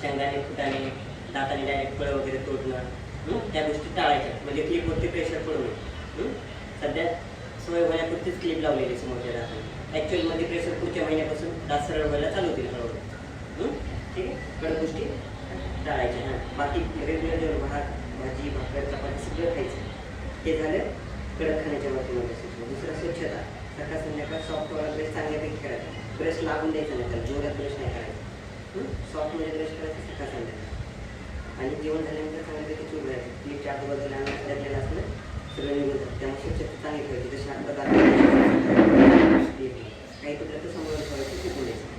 शेंगदाणे फुटाणे दाताने डायरेक्ट फळं वगैरे तोडणं, त्या गोष्टी टाळायच्या म्हणजे क्लिपवरती प्रेशर पडू नये. सध्या सवय होण्यापुरतीच क्लिप लावलेली समोरच्या दाताने. ॲक्च्युअलमध्ये प्रेशर पुढच्या महिन्यापासून दात सरळ व्हायला चालू होतील हळूहळू. ठीक आहे, कडक गोष्टी टाळायच्या. बाकी रेग्युलर जेवण भात भाजी भाकर चपाती सगळं खायचं. हे झालं कडक खाण्याच्या बाबतीमध्ये. दुसरं स्वच्छता, सकाळ संध्याकाळ सॉफ्ट वाला ब्रश चांगल्यापैकी करायचा. ब्रश लागून द्यायचा नाही, त्याला जोरात ब्रश नाही करायचा. सॉफ्टमध्ये ब्रश करायचं सकाळ संध्याकाळ. आणि जेवण झाल्यानंतर चांगल्यापैकी चूर करायचं. क्लिपच्या आजूबाजूला लागलेलं असलं सगळं निघून जातं. त्यामुळे स्वच्छता चांगली ठेवायची. जशी आता काही कुठलं तर समोर ठेवायचं, शिकून द्यायचं.